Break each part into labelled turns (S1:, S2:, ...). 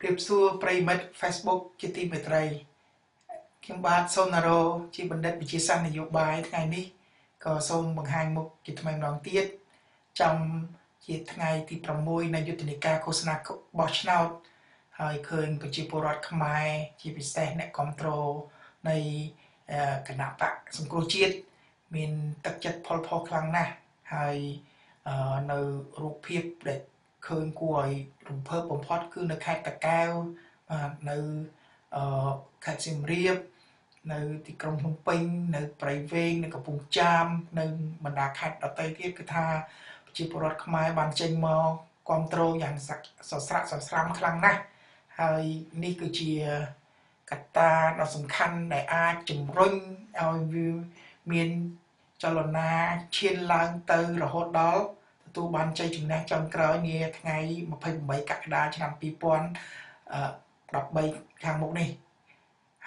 S1: រៀបសួរប្រិមិត្ត Facebook ជាទីមេត្រីខ្ញុំបាទសូមណារ៉ូជាបណ្ឌិតវិទ្យាសាស្ត្រនយោបាយថ្ងៃនេះក៏សូមបង្ហាញមុខជាថ្មីម្ដងទៀតចំជាថ្ងៃទី6នៃយុទ្ធនាការឃោសនាបោះឆ្នោតហើយឃើញប្រជាពលរដ្ឋខ្មែរជាពិសេសអ្នកគ្រប់គ្រងនៃគណៈបកសង្គ្រោះជាតិមានទឹកចិត្តផលផុសខ្លាំងណាស់ហើយនៅរូបភាពដែលឃើញគួរឲ្យរំភើបបំផុតគឺនៅខេត្តតាកែវនៅខេត្តសៀមរាបនៅទីក្រុងភ្នំពេញនៅព្រៃវែងនៅកំពង់ចាមនៅបណ្ដាខេត្តដទៃទៀតគឺថាប្រជាពលរដ្ឋខ្មែរបានចេញមកគ្រប់គ្រងយ៉ាងសស្រាក់សស្រាំខ្លាំងណាស់ហើយនេះគឺជាកត្តាដ៏សំខាន់ដែលអាចជំរុញឲ្យវាមានចលនាឈានឡើងទៅរហូតដល់ទទួលបានជ័យជំនះចុងក្រោយនាថ្ងៃ28កក្កដាឆ្នាំ2013ខាងមុខនេះ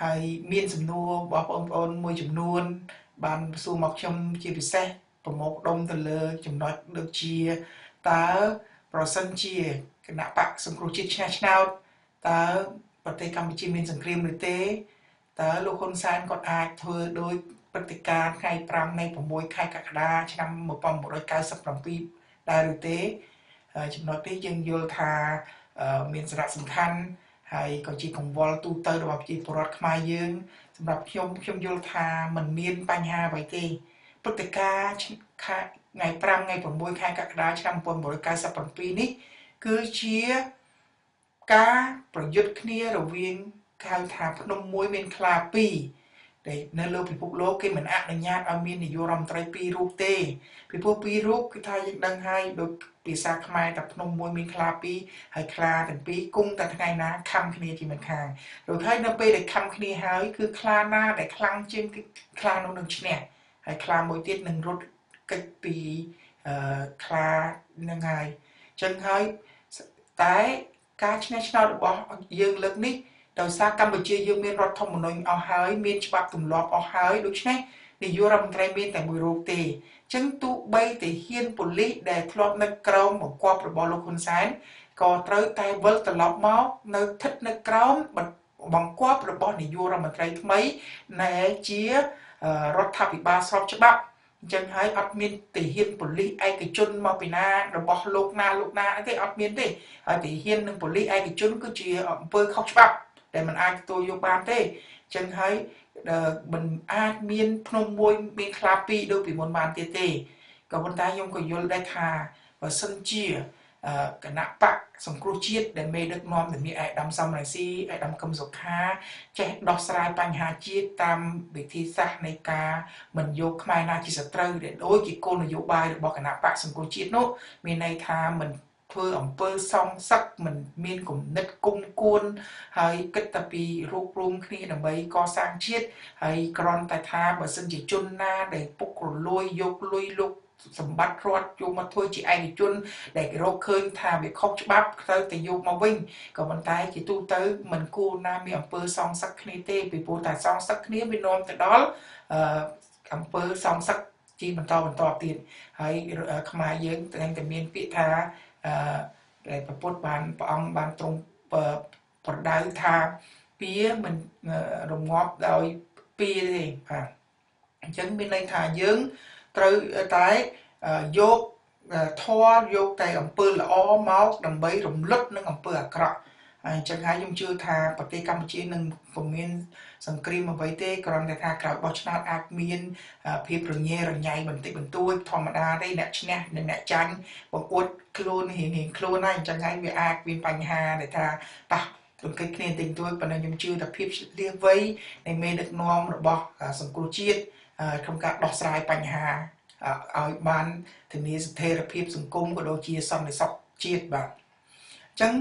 S1: ហើយមានសំណួររបស់បងប្អូនមួយចំនួនបានសួរមកខ្ញុំជាពិសេសប្រមូលផ្ដុំទៅលើចំណុចដូចជាតើប្រសិនជាគណៈបកសង្គ្រោះជាតិឆ្នះឆ្នោតតើប្រទេសកម្ពុជាមានសង្គ្រាមឬទេតើលោកហ៊ុនសែនគាត់អាចធ្វើដោយព្រឹត្តិការណ៍ថ្ងៃ5នៃ6ខែកក្កដាឆ្នាំ1997ដែរឬទេចំណុចនេះយើងយល់ថាមានសារៈសំខាន់ហើយក៏ជាកង្វល់ទូទៅរបស់ប្រជាពលរដ្ឋខ្មែរយើងសម្រាប់ខ្ញុំយល់ថាมันមានបញ្ហាអ្វីទេព្រឹត្តិការណ៍ថ្ងៃ5ថ្ងៃ6ខែកក្កដាឆ្នាំ1997នេះគឺជាការប្រយុទ្ធគ្នារវាងហៅថាភ្នំមួយមានខ្លាពីរដែលនៅលើពិភពលោកគេមិនអនុញ្ញាតឲ្យមាននាយករដ្ឋមន្ត្រីពីររូបទេពីព្រោះពីររូបគឺថាយើងដឹងហើយដូចភាសាខ្មែរថាភ្នំមួយមានខ្លាពីរហើយខ្លាទាំងពីរគង់តែថ្ងៃណាខំគ្នាជាមិនខានដូចហើយនៅពេលដែលខំគ្នាហើយគឺខ្លាណាដែលខ្លាំងជាងគឺខ្លានោះនឹងឈ្នះហើយខ្លាមួយទៀតនឹងរត់គេចពីខ្លានឹងហើយអញ្ចឹងហើយតែការឈ្នះឆ្នោតរបស់យើងលើកនេះដោយសារកម្ពុជាយើងមានរដ្ឋធម្មនុញ្ញអស់ហើយមានច្បាប់ទម្លាប់អស់ហើយដូច្នេះនាយករដ្ឋមន្ត្រីមានតែមួយរូបទេអញ្ចឹងទោះបីតែហ៊ានប៉ូលីសដែលធ្លាប់នៅក្រោមបង្គាប់របស់លោកហ៊ុនសែនក៏ត្រូវតែវិលត្រឡប់មកនៅស្ថិតនៅក្រោមបង្គាប់របស់នាយករដ្ឋមន្ត្រីថ្មីដែលជារដ្ឋាភិបាលស្របច្បាប់អញ្ចឹងហើយអត់មានទាហានប៉ូលីសឯកជនមកពីណារបស់លោកណាទេអត់មានទេហើយទាហាននិងប៉ូលីសឯកជនគឺជាអំពើខុសច្បាប់ដែលมันអាចទទួលយកបានទេអញ្ចឹងហើយមិនអាចមានភ្នំមួយមានខ្លាពីរដូចពីមុនបានទៀតទេក៏ប៉ុន្តែខ្ញុំក៏យល់ដែរថាបើសិនជាគណៈបកសង្គ្រោះជាតិដែលមេដឹកនាំដែលមានឯកឧត្តមសំរងស៊ីឯកឧត្តមកឹមសុខាចេះដោះស្រាយបញ្ហាជាតិតាមវិធីសាស្ត្រនៃការមិនយកខ្មែរណាជាសត្រូវដែលដូចជាគោលនយោបាយរបស់គណៈបកសង្គ្រោះជាតិនោះមានន័យថាមិនធ្វើអំពើសងសឹកមិនមានគំនិតគុំគួនហើយគិតតែពីរូបរួមគ្នាដើម្បីកសាងជាតិហើយគ្រាន់តែថាបើសិនជាជនណាដែលពុករលួយយកលុយលោកសម្បត្តិរដ្ឋយកមកធ្វើជាឯកជនដែលគេរកឃើញថាវាខុសច្បាប់ត្រូវតែយកមកវិញក៏ប៉ុន្តែជាទូទៅមិនគួរណាមានអំពើសងសឹកគ្នាទេពីព្រោះតែសងសឹកគ្នាវានាំទៅដល់អំពើសងសឹកជាបន្តទៀតហើយខ្មែរយើងតែមានពាក្យថាដែលព្រះពុទ្ធបានព្រះអង្គបានទ្រង់ប្រដៅថាពៀមិនរងាប់ដោយពៀទេបាទអញ្ចឹងមានន័យថាយើងត្រូវតែយកធម៌យកតែអំពើល្អមកដើម្បីរំលត់នឹងអំពើអាក្រក់ហើយអញ្ចឹងហើយខ្ញុំជឿថាប្រទេសកម្ពុជានឹងពុំមានសង្គ្រាមអ្វីទេគ្រាន់តែថាក្រោយបោះឆ្នោតអាចមានភាពរញ៉េរញ៉ៃបន្តិចបន្តួចធម្មតាទេអ្នកឈ្នះនិងអ្នកចាញ់បង្អួតខ្លួនរៀងខ្លួនហើយអញ្ចឹងហើយវាអាចមានបញ្ហាដែលថាប៉ះទង្គិចគ្នាតិចតួចប៉ុន្តែខ្ញុំជឿថាភាពឆ្លៀសវៃនៃមេដឹកនាំរបស់សង្គ្រោះជាតិក្នុងការដោះស្រាយបញ្ហាឲ្យបានធានាស្ថិរភាពសង្គមក៏ដូចជាសន្តិសុខជាតិបាទអញ្ចឹង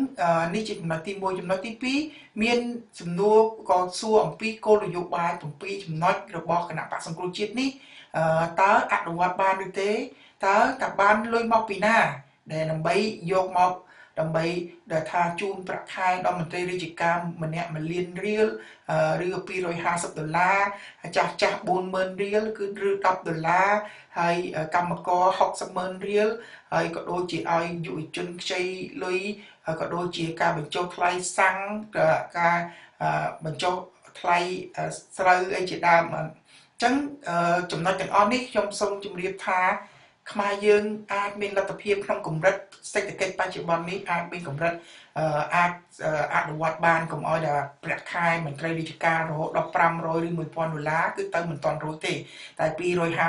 S1: នេះជាចំណុចទី1ចំណុចទី2មានសំណួរក៏សួរអំពីគោលនយោបាយ7ចំណុចរបស់គណៈបក្សសង្គ្រោះជាតិនេះតើអនុវត្តបានឬទេតើបានលុយមកពីណាដែលដើម្បីយកមកដើម្បីដែលថាជូនប្រាក់ខែដល់មន្ត្រីរាជការម្នាក់1លានរៀលឬ$250ចាស់$40000រៀលគឺឬ$10ហើយកម្មករ$60,000រៀលហើយក៏ដូចជាឲ្យយុវជនខ្ចីលុយ ក៏ដូចជាការបញ្ចុះថ្លៃសាំងការបញ្ចុះថ្លៃស្រូវអីជាដើមអញ្ចឹងចំណុចទាំងអស់នេះខ្ញុំសូមជម្រាបថាខ្មែរយើងអាចមានលទ្ធភាពក្នុងកម្រិតសេដ្ឋកិច្ចបច្ចុប្បន្ននេះអាចមានកម្រិតអាចអនុវត្តបានកុំឲ្យតែប្រាក់ខែមន្ត្រីរាជការរហូតដល់$500ឬ$1000គឺទៅមិនទាន់រួចទេតែ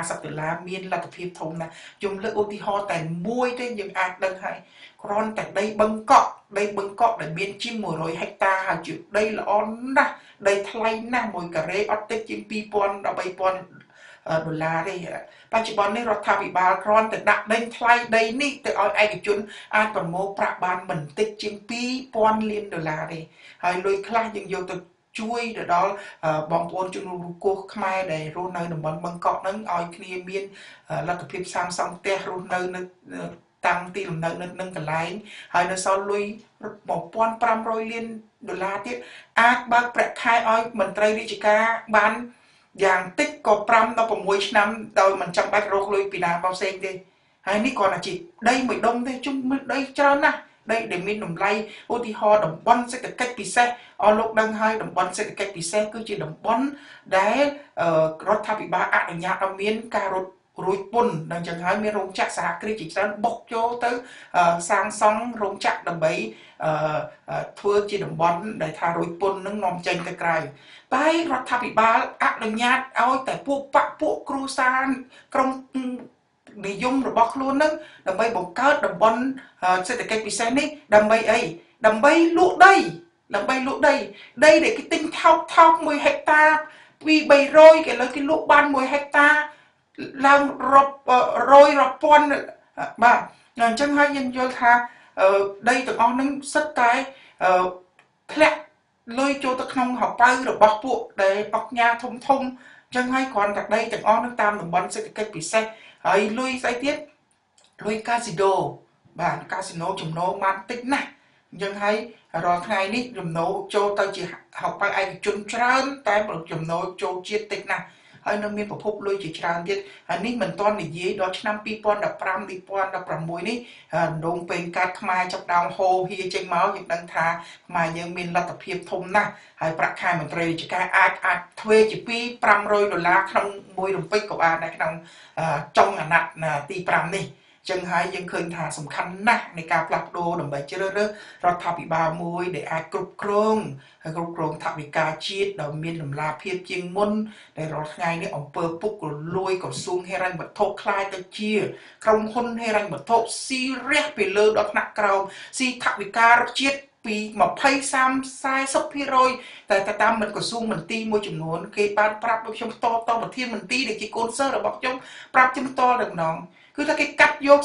S1: $250មានលទ្ធភាពធំណាស់ខ្ញុំលើកឧទាហរណ៍តែមួយទេយើងអាចដឹងហើយគ្រាន់តែដីបឹងកក់ដែលមានជាង100ហិកតាហើយជាដីល្អណាស់ដីថ្លៃណាស់1ការ៉េអត់តិចជាង$2000ដល់$3000ទេបច្ចុប្បន្ននេះរដ្ឋាភិបាលគ្រាន់តែដាក់ដេញថ្លៃដីនេះទៅឲ្យឯកជនអាចប្រមូលប្រាក់បានមិនតិចជាង$2000លានទេហើយលុយខ្លះយើងយកទៅជួយទៅដល់បងប្អូនជនរងគ្រោះខ្មែរដែលរស់នៅតំបន់បឹងកក់ហ្នឹងឲ្យគ្នាមានលទ្ធភាពសាងសង់ផ្ទះរស់នៅតាំងទីលំនៅនៅនឹងកន្លែងហើយនៅសល់លុយ$1500លានទៀតអាចបើកប្រាក់ខែឲ្យមន្ត្រីរាជការបានយ៉ាងតិចក៏5ដល់6ឆ្នាំដោយមិនចាំបាច់រកលុយពីណាមកផ្សេងទេហើយនេះគ្រាន់តែជាដីមួយដុំទេជុំដីច្រើនណាស់ដីដែលមានតម្លៃឧទាហរណ៍តំបន់សេដ្ឋកិច្ចពិសេសអស់លោកដឹងហើយតំបន់សេដ្ឋកិច្ចពិសេសគឺជាតំបន់ដែលរដ្ឋាភិបាលអនុញ្ញាតឲ្យមានការរត់រួចពន្ធដល់ចឹងហើយមានរោងចក្រសហគ្រាសជាច្រើនបុកចូលទៅសាងសង់រោងចក្រដើម្បីធ្វើជាតំបន់ដែលថារួចពន្ធនឹងនាំចេញទៅក្រៅតែរដ្ឋាភិបាលអនុញ្ញាតឲ្យតែពួកគ្រួសារក្រុមនិយមរបស់ខ្លួននឹងដើម្បីបង្កើតតំបន់សេដ្ឋកិច្ចពិសេសនេះដើម្បីអីដើម្បីលក់ដីដីដែលគេទិញថោក1ហិកតា200-300គេលើគេលក់បាន1ហិកតាឡើងរាប់ពាន់បាទអញ្ចឹងហើយយើងយល់ថាដីទាំងអស់ហ្នឹងសិតតែធ្លាក់លុយចូលទៅក្នុងហបៅរបស់ពួកដែលអង្គការធំអញ្ចឹងហើយគ្រាន់តែដីទាំងអស់ហ្នឹងតាមតំបន់សេដ្ឋកិច្ចពិសេសហើយលុយស្អីទៀតលុយកាស៊ីណូបាទកាស៊ីណូចំណូលបានតិចណាស់អញ្ចឹងហើយរាល់ថ្ងៃនេះចំណូលចូលទៅជាហបៅឯកជនច្រើនតែចំណូលចូលជាតិតិចណាស់ហើយនៅមានប្រភពលុយជាច្រើនទៀតហើយនេះមិនទាន់និយាយដល់ឆ្នាំ2015 2016នេះដងពេងកាត់ខ្មែរចាប់ដើមហូរហៀចេញមកយើងដឹងថាខ្មែរយើងមានលទ្ធភាពធំណាស់ហើយប្រាក់ខែមន្ត្រីរាជការអាចទ្វេជា$500ក្នុងមួយរំពេចក៏បានដែរក្នុងចុងអាណត្តិទី5នេះចឹងហើយយើងឃើញថាសំខាន់ណាស់នៃការផ្លាស់ប្ដូរដើម្បីជ្រើសរើសរដ្ឋាភិបាលមួយដែលអាចគ្រប់គ្រងថវិកាជាតិដោយមានតម្លាភាពជាងមុនដែលរាល់ថ្ងៃនេះអង្គើពុករលួយក្រសួងហិរញ្ញវត្ថុខ្លាយទៅជាក្រុមហ៊ុនហិរញ្ញវត្ថុស៊ីរះពីលើដល់ថ្នាក់ក្រោមស៊ីថវិកាជាតិពី20-30-40%តែតាមមិនក្រសួងមន្ទីរមួយចំនួនគេបានប្រាប់ខ្ញុំផ្ទាល់ប្រធានមន្ទីរដែលជាកូនសិស្សរបស់ខ្ញុំប្រាប់ខ្ញុំផ្ទាល់តែម្ដងគឺថាគេកាត់យក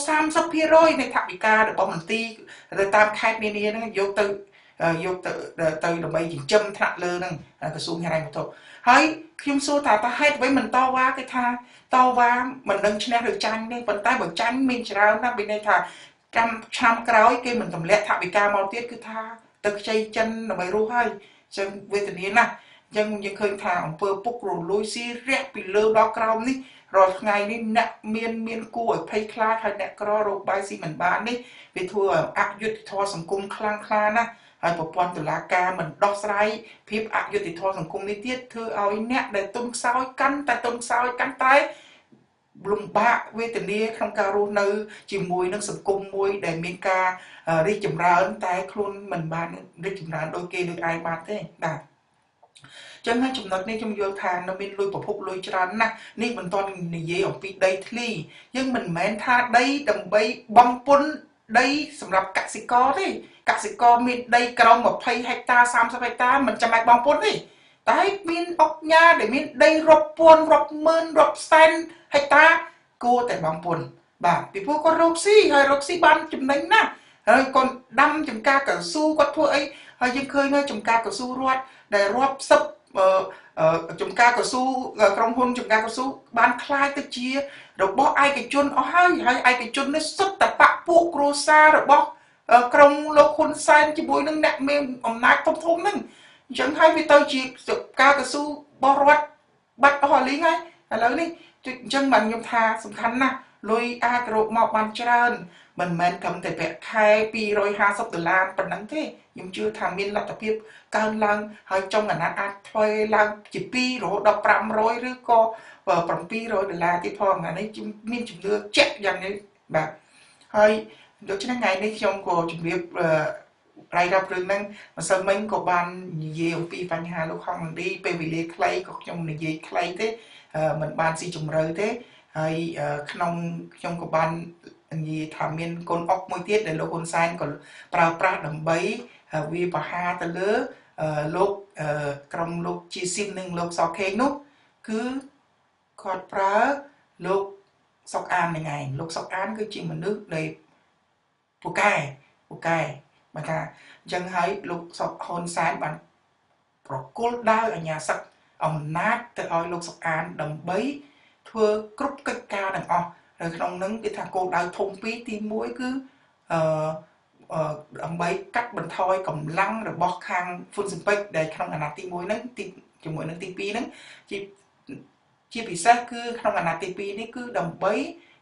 S1: 30%នៃថវិការបស់មន្ទីរទៅតាមខេត្តនានាហ្នឹងយកទៅដើម្បីចិញ្ចឹមថ្នាក់លើហ្នឹងក្រសួងហិរញ្ញវត្ថុហើយខ្ញុំសួរថាតើហេតុអ្វីមិនតវ៉ាគេថាតវ៉ាមិនដឹងឈ្នះឬចាញ់ទេប៉ុន្តែបើចាញ់មានច្រើនណាស់មានន័យថាឆ្នាំក្រោយគេមិនទម្លាក់ថវិកាមកទៀតគឺថាទៅខ្ចីចិនដើម្បីរស់ហើយអញ្ចឹងវេទនាណាស់អញ្ចឹងយើងឃើញថាអង្គើពុករលួយស៊ីរះពីលើដល់ក្រោមនេះរាល់ថ្ងៃនេះអ្នកមានគួរឲ្យភ័យខ្លាចហើយអ្នកក្ររកបាយស៊ីមិនបាននេះវាធ្វើឲ្យអយុត្តិធម៌សង្គមខ្លាំងក្លាណាស់ហើយប្រព័ន្ធតុលាការមិនដោះស្រាយភាពអយុត្តិធម៌សង្គមនេះទៀតធ្វើឲ្យអ្នកដែលទុនខ្សោយកាន់តែលំបាកវេទនាក្នុងការរស់នៅជាមួយនឹងសង្គមមួយដែលមានការរីកចម្រើនតែខ្លួនមិនបានរីកចម្រើនដូចគេដូចឯងបានទេបាទចឹងហើយចំណុចនេះខ្ញុំយល់ថានៅមានលុយប្រភពលុយច្រើនណាស់នេះមិនទាន់និយាយអំពីដីធ្លីយើងមិនមែនថាដីដើម្បីបង់ពន្ធដីសម្រាប់កសិករទេកសិករមានដីក្រោម20ហិកតា30ហិកតាមិនចាំបាច់បង់ពន្ធទេតែមានអង្គការដែលមានដីរាប់ពាន់រាប់ម៉ឺនរាប់សែនហិកតាគួរតែបង់ពន្ធបាទពីព្រោះគាត់រកស៊ីបានចំណេញណាស់ហើយគាត់ដាំចំការកៅស៊ូគាត់ធ្វើអីហើយយើងឃើញនៅចំការកៅស៊ូរដ្ឋដែលរាប់សិបចំការកៅស៊ូក្រុមហ៊ុនចំការកៅស៊ូបានคล้ายទៅជារបស់ឯកជនអស់ហើយឯកជននេះសុទ្ធតែបពពួកគ្រួសាររបស់ក្រុមលោកហ៊ុនសែនជាមួយនឹងអ្នកមានអំណាចធំហ្នឹងអញ្ចឹងហើយវាទៅជាការកៅស៊ូបរដ្ឋបាត់អស់លីងហើយឥឡូវនេះអញ្ចឹងបានខ្ញុំថាសំខាន់ណាស់លុយអាចរកមកបានច្រើន mình men cầmតែប្រាក់ខែ$250ប៉ុណ្ណឹងទេខ្ញុំជឿថាមានលទ្ធភាពកើនឡើងហើយចុងអាណត្តិអាចធ្វើឡើងជា2រហូតដល់500ឬក៏$700ទៀតផងអានេះមានជំនឿជាក់យ៉ាងនេះបាទហើយដូច្នេះថ្ងៃនេះខ្ញុំក៏ជម្រាបរ៉ាយរាប់រឿងហ្នឹងម្សិលមិញក៏បាននិយាយអំពីបញ្ហាលោកហងលីពេលវេលាខ្លីក៏ខ្ញុំនិយាយខ្លីទេមិនបានស៊ីជម្រៅទេហើយក្នុងខ្ញុំក៏បាននិយាយថាមានកូនអុកមួយទៀតដែលលោកហ៊ុនសែនក៏ប្រើប្រាស់ដើម្បីវាបហាទៅលើលោកក្រុមលោកជាស៊ីមនិងលោកសខេងនោះគឺគាត់ប្រើលោកសុកអានហ្នឹងឯងលោកសុកអានគឺជាមនុស្សដែលពូកែបាទថាអញ្ចឹងហើយលោកសុកហ៊ុនសែនបានប្រគល់ដាវអាញាសឹកអំណាចទៅឲ្យលោកសុកអានដើម្បីធ្វើគ្រប់កិច្ចការទាំងអស់នៅក្នុងនឹងគេថាគោលដៅធំពីរទី1គឺដើម្បីកាត់បន្ថយកម្លាំងរបស់ខាងហ៊ុនស៊ិនប៉ិចដែលក្នុងអាណត្តិទី1ហ្នឹងជាមួយនឹងទី2ហ្នឹងជាពិសេសគឺក្នុងអាណត្តិទី2នេះគឺដើម្បី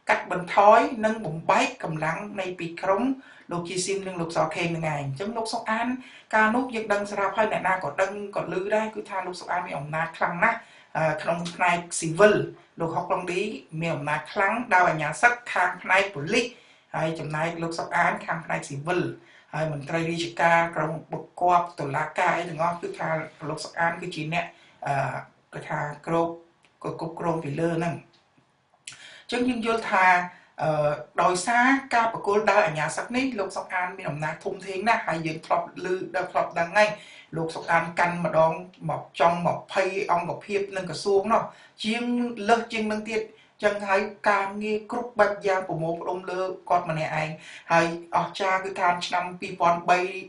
S1: កាត់បន្ថយនិងបំបែកកម្លាំងនៃពីក្រុមលោកជាស៊ីមនិងលោកសខេងហ្នឹងឯងអញ្ចឹងលោកសុកអានកាលនោះយើងដឹងស្រាប់ហើយអ្នកណាក៏ដឹងក៏ឮដែរគឺថាលោកសុកអានមានអំណាចខ្លាំងណាស់ក្នុងផ្នែកស៊ីវិលលោកហុកឡុងឌីមានអំណាចខ្លាំងដោយអាជ្ញាសឹកខាងផ្នែកប៉ូលីសហើយចំណែកលោកសុកអានខាងផ្នែកស៊ីវិលហើយមន្ត្រីរាជការក្រុមបុគ្គលតុលាការអីទាំងអស់គឺថាលោកសុកអានគឺជាអ្នកគេថាគ្រប់គ្រងពីលើហ្នឹងអញ្ចឹងយើងយល់ថាដោយសារការប្រគល់ដោយអាជ្ញាសឹកនេះលោកសុកអានមានអំណាចធំធេងណាស់ហើយយើងធ្លាប់ដឹងហើយលោកសុកអានកាន់ម្ដងមកចង់20អង្គភាពនឹងក្រសួងនោះជាងលើសជាងនឹងទៀតចឹងហើយការងារគ្រប់បែបយ៉ាងប្រមូលផ្ដុំលើគាត់ម្នាក់ឯងហើយអស្ចារ្យគឺថាឆ្នាំ2003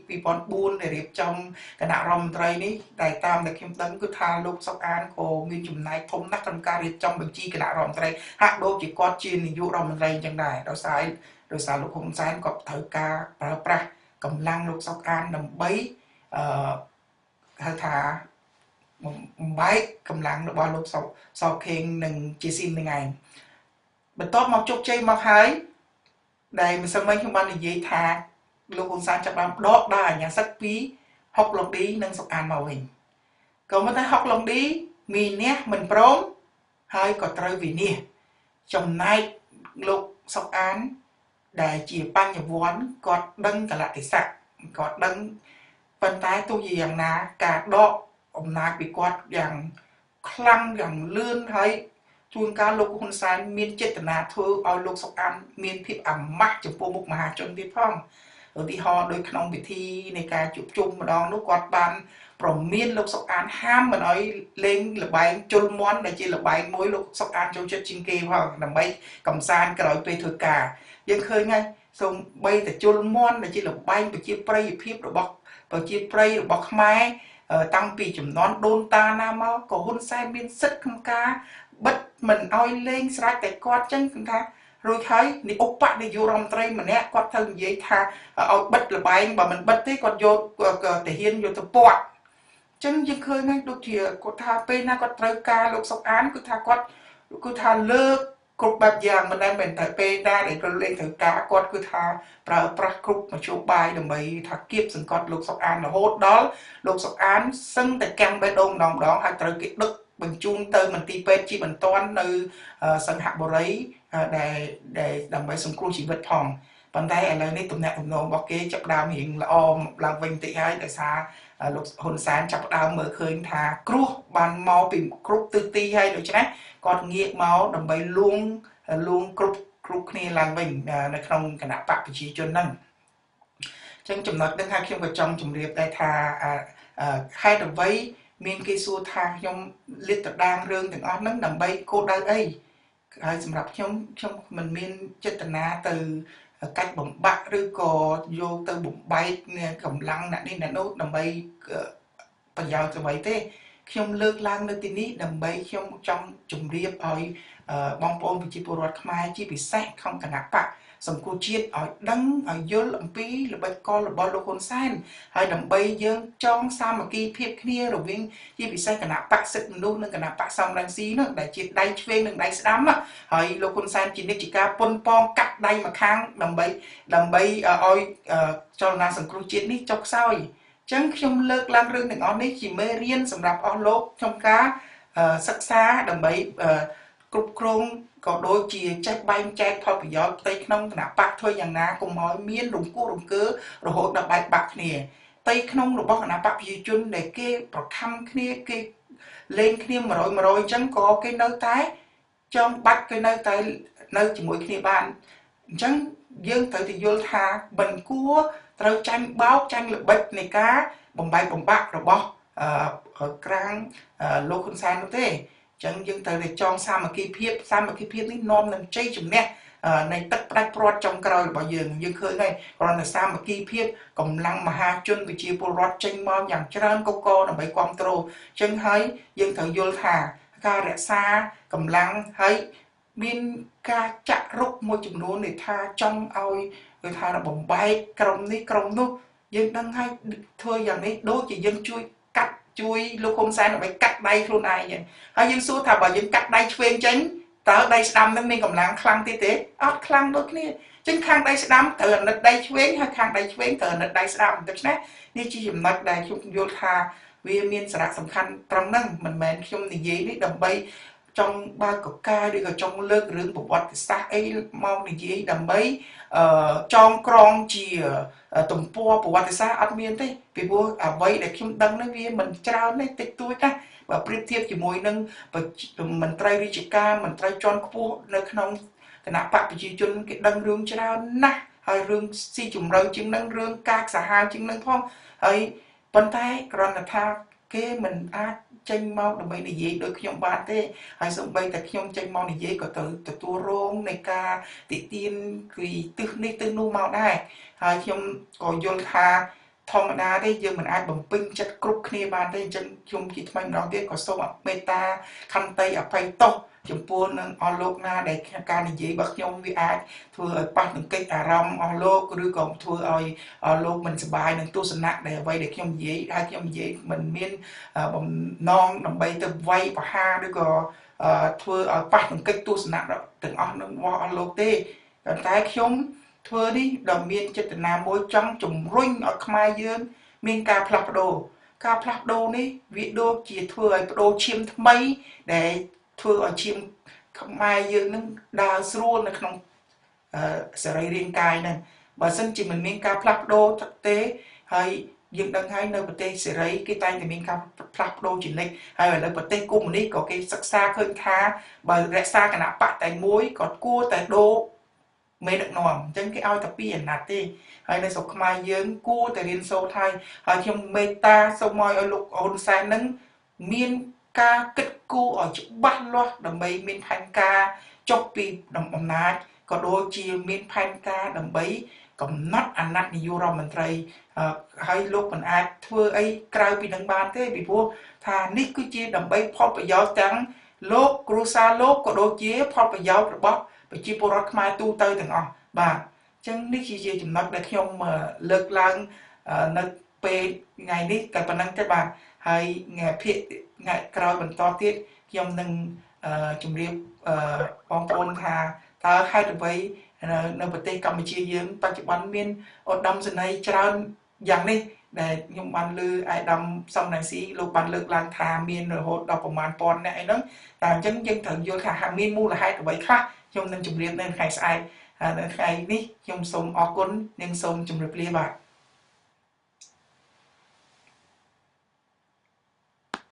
S1: 2004ដែលរៀបចំគណៈរដ្ឋមន្ត្រីនេះតែតាមដែលខ្ញុំដឹងគឺថាលោកសុកអានក៏មានចំណែកធំណាស់ក្នុងការរៀបចំបញ្ជីគណៈរដ្ឋមន្ត្រីហាក់ដូចជាគាត់ជានាយករដ្ឋមន្ត្រីអញ្ចឹងដែរដោយសារលោកហ៊ុនសែនក៏ត្រូវការប្រើប្រាស់កម្លាំងលោកសុកអានដើម្បីហៅថាបំបែកកម្លាំងរបស់លោកសខេងនិងជាស៊ីមនឹងឯងបន្ទាប់មកជោគជ័យមកហើយដែលម្សិលមិញខ្ញុំបាននិយាយថាលោកហ៊ុនសែនចាប់បានដកដល់អាញាសឹកពីហុកឡុងឌីនិងសុកអានមកវិញក៏មិនតែហុកឡុងឌីមានះមិនព្រមហើយក៏ត្រូវវិនិច្ឆ័យចំណែកលោកសុកអានដែលជាបញ្ញវន្តគាត់ដឹងកលៈទេសៈគាត់ដឹងប៉ុន្តែទោះជាយ៉ាងណាការដកអំណាចពីគាត់យ៉ាងខ្លាំងយ៉ាងលឿនហើយជួនកាលលោកហ៊ុនសែនមានចេតនាធ្វើឲ្យលោកសុកអានមានភាពអាម៉ាស់ចំពោះមុខមហាជនទៀតផងឧទាហរណ៍ដូចក្នុងពិធីនៃការជួបជុំម្ដងនោះគាត់បានប្រមានលោកសុកអានហាមមិនឲ្យលេងល្បែងជលមាន់ដែលជាល្បែងមួយលោកសុកអានចូលចិត្តជាងគេផងដើម្បីកំសាន្តក្រោយពេលធ្វើការយើងឃើញហើយសូម្បីតែជលមាន់ដែលជាល្បែងប្រជាប្រិយភាពរបស់ប្រជាប្រិយរបស់ខ្មែរតាំងពីចំនួនដូនតាណាមកក៏ហ៊ុនសែនមានសិទ្ធិក្នុងការបិទមិនឲ្យលេងស្រេចតែគាត់ចឹងគឺថារួចហើយនាយកបកនាយករដ្ឋមន្ត្រីម្នាក់គាត់ត្រូវនិយាយថាឲ្យបិទលបែងបើមិនបិទទេគាត់យកទាហានយកទៅពាត់ចឹងយើងឃើញហ្នឹងដូចជាគាត់ថាពេលណាគាត់ត្រូវការលោកសុកអានគឺថាគាត់គឺថាលើកគ្រប់បែបយ៉ាងមិនដែលមែនតែពេលណាដែលគាត់លេងត្រូវការគាត់គឺថាប្រើប្រាស់គ្រប់មធ្យោបាយដើម្បីថាគៀបសង្កត់លោកសុកអានរហូតដល់លោកសុកអានសឹងតែកាំងបេះដូងម្ដងហើយត្រូវគេដឹកបញ្ជូនទៅមន្ទីរពេទ្យជាបន្ទាន់នៅសង្ហបុរីដែលដើម្បីសង្គ្រោះជីវិតផងប៉ុន្តែឥឡូវនេះទំនាក់ទំនងរបស់គេចាប់ដើមរៀងល្អឡើងវិញតិចហើយដោយសារលោកហ៊ុនសែនចាប់ដើមមើលឃើញថាគ្រោះបានមកពីគ្រប់ទិសទីហើយដូច្នេះគាត់ងាកមកដើម្បីលួងគ្រប់គ្នាឡើងវិញនៅក្នុងគណៈបកប្រជាជនហ្នឹងអញ្ចឹងចំណុចហ្នឹងហើយខ្ញុំក៏ចង់ជម្រាបដែរថាហេតុអ្វីមានគេសួរថាខ្ញុំលាតត្រដាងរឿងទាំងអស់ហ្នឹងដើម្បីគោលដៅអីហើយសម្រាប់ខ្ញុំមិនមានចេតនាទៅកាច់បំបាក់ឬក៏យកទៅបំបែកកម្លាំងអ្នកនេះអ្នកនោះដើម្បីប្រយោជន៍អ្វីទេខ្ញុំលើកឡើងនៅទីនេះដើម្បីខ្ញុំចង់ជម្រាបឲ្យបងប្អូនប្រជាពលរដ្ឋខ្មែរជាពិសេសក្នុងគណៈបក សង្គមជាតិឲ្យដឹងឲ្យយល់អំពីល្បិចកលរបស់លោកហ៊ុនសែនហើយដើម្បីយើងចងសាមគ្គីភាពគ្នារវាងជាពិសេសគណៈបកសិទ្ធិមនុស្សនិងគណៈបកសំរងស៊ីនោះដែលជាដៃឆ្វេងនិងដៃស្ដាំហើយលោកហ៊ុនសែនជានិច្ចការប៉ុនប៉ងកាត់ដៃម្ខាងដើម្បីឲ្យចលនាសង្គ្រោះជាតិនេះចុះខ្សោយចឹងខ្ញុំលើកឡើងរឿងទាំងអស់នេះជាមេរៀនសម្រាប់អស់លោកក្នុងការសិក្សាដើម្បីគ្រប់គ្រងក៏ដូចជាចេះបែងចែកផលប្រយោជន៍ផ្ទៃក្នុងគណៈបកធ្វើយ៉ាងណាកុំឲ្យមានរង្គោះរង្គើរហូតដល់បែកបាក់គ្នាផ្ទៃក្នុងរបស់គណៈបកប្រជាជនដែលគេប្រខំគ្នាគេលេងគ្នា100អញ្ចឹងក៏គេនៅតែចង់បាច់គេនៅតែនៅជាមួយគ្នាបានអញ្ចឹងយើងត្រូវតែយល់ថាមិនគួរត្រូវចាញ់បោកចាញ់ល្បិចនៃការបំបែកបំបាក់របស់ក្រាំងលោកហ៊ុនសែននោះទេចឹងយើងត្រូវតែចងសាមគ្គីភាពនេះនាំនឹងជ័យជំនះនៃទឹកផ្ដាច់ព្រាត់ចុងក្រោយរបស់យើងឃើញហើយគ្រាន់តែសាមគ្គីភាពកម្លាំងមហាជនប្រជាពលរដ្ឋចេញមកយ៉ាងច្រើនកកដើម្បីគ្រប់គ្រងចឹងហើយយើងត្រូវយល់ថាការរក្សាកម្លាំងហើយមានការចាក់រុកមួយចំនួនដែលថាចង់ឲ្យគេថាបំបែកក្រុមនេះក្រុមនោះយើងដឹងហើយធ្វើយ៉ាងនេះដូចជាយើងជួយលោកហ៊ុនសែនដើម្បីកាត់ដៃខ្លួនឯងចឹងហើយយើងសួរថាបើយើងកាត់ដៃឆ្វេងចេញតើដៃស្ដាំនឹងមានកម្លាំងខ្លាំងទៀតទេអត់ខ្លាំងដូចគ្នាចឹងខាងដៃស្ដាំត្រូវអាណិតដៃឆ្វេងហើយខាងដៃឆ្វេងត្រូវអាណិតដៃស្ដាំដូច្នេះនេះជាចំណុចដែលខ្ញុំយល់ថាវាមានសារៈសំខាន់ត្រង់ហ្នឹងមិនមែនខ្ញុំនិយាយនេះដើម្បីចង់បើកកកាយឬក៏ចង់លើករឿងប្រវត្តិសាស្ត្រអីមកនិយាយដើម្បីចងក្រងជាទំព័រប្រវត្តិសាស្ត្រអត់មានទេពីព្រោះអ្វីដែលខ្ញុំដឹងនេះវាមិនច្រើនទេតិចតួចណាបើប្រៀបធៀបជាមួយនឹងមន្ត្រីរាជការមន្ត្រីជាន់ខ្ពស់នៅក្នុងគណៈបកប្រជាជនគេដឹងរឿងច្រើនណាស់ហើយរឿងស៊ីជម្រៅជាងនឹងរឿងការសាហាវជាងនឹងផងហើយប៉ុន្តែគ្រាន់តែថាគេមិនអាចចេញមកដើម្បីនិយាយដោយខ្ញុំបានទេហើយសូម្បីតែខ្ញុំចេញមកនិយាយក៏ទៅទទួលរងនៃការតិទៀនគឺទិសនេះទិសនោះមកដែរហើយខ្ញុំក៏យល់ថាធម្មតាទេយើងមិនអាចបំពេញចិត្តគ្រប់គ្នាបានទេអញ្ចឹងខ្ញុំជាថ្មីម្ដងទៀតក៏សូមមេត្តាខន្តីអភ័យទោសចំពោះនឹងអស់លោកណាដែលការនិយាយរបស់ខ្ញុំវាអាចធ្វើឲ្យប៉ះទង្គិចអារម្មណ៍អស់លោកឬក៏ធ្វើឲ្យលោកមិនសប្បាយនឹងទស្សនៈដែលអ្វីដែលខ្ញុំនិយាយហើយខ្ញុំនិយាយមិនមានបំណងដើម្បីទៅវាយប្រហារឬក៏ធ្វើឲ្យប៉ះទង្គិចទស្សនៈទាំងអស់នឹងរបស់អស់លោកទេតែខ្ញុំធ្វើនេះដែលមានចេតនាមួយចង់ជំរុញឲ្យខ្មែរយើងមានការផ្លាស់ប្ដូរនេះវាដូចជាធ្វើឲ្យបដូរឈាមថ្មីដែលធ្វើឲ្យឈាមខ្មែរយើងនឹងដើរស្រួលនៅក្នុងសរីរាង្គកាយហ្នឹងបើសិនជាមិនមានការផ្លាស់ប្ដូរទេហើយយើងដឹងហើយនៅប្រទេសសេរីគេតែងតែមានការផ្លាស់ប្ដូរជានិច្ចហើយឥឡូវប្រទេសកុម្មុយនីសក៏គេសិក្សាឃើញថាបើរក្សាគណៈបកតែមួយក៏គួរតែដូរមេដឹកនាំអញ្ចឹងគេឲ្យតែពីអាណត្តិទេហើយនៅស្រុកខ្មែរយើងគួរតែរៀនសូត្រហើយខ្ញុំមេត្តាសូមឲ្យលោកហ៊ុនសែននឹងមានការគិតគូរឲ្យច្បាស់លាស់ដើម្បីមានផែនការចុះពីអំណាចក៏ដូចជាមានផែនការដើម្បីកំណត់អាណត្តិនាយករដ្ឋមន្ត្រីហើយលោកមិនអាចធ្វើអីក្រៅពីនឹងបានទេពីព្រោះថានេះគឺជាដើម្បីផលប្រយោជន៍ទាំងលោកគ្រួសារលោកក៏ដូចជាផលប្រយោជន៍របស់ប្រជាពលរដ្ឋខ្មែរទូទៅទាំងអស់បាទអញ្ចឹងនេះជាចំណុចដែលខ្ញុំលើកឡើងនៅពេលថ្ងៃនេះតែប៉ុណ្្នឹងទេបាទហើយថ្ងៃក្រោយបន្តទៀតខ្ញុំនឹងជម្រាបបងប្អូនថាតើហេតុអ្វីនៅប្រទេសកម្ពុជាយើងបច្ចុប្បន្នមានឧត្តមសេនីយ៍ច្រើនយ៉ាងនេះដែលខ្ញុំបានលើអាយដាមសំរងស៊ីលោកបានលើកឡើងថាមានរហូតដល់ប្រមាណពាន់អ្នកអីហ្នឹងតែអញ្ចឹងយើងត្រូវយល់ថាមានមូលហេតុអ្វីខ្លះខ្ញុំនឹងជម្រាបនៅថ្ងៃស្អែកនៅថ្ងៃនេះខ្ញុំសូមអរគុណនិងសូមជម្រាបលាបាទ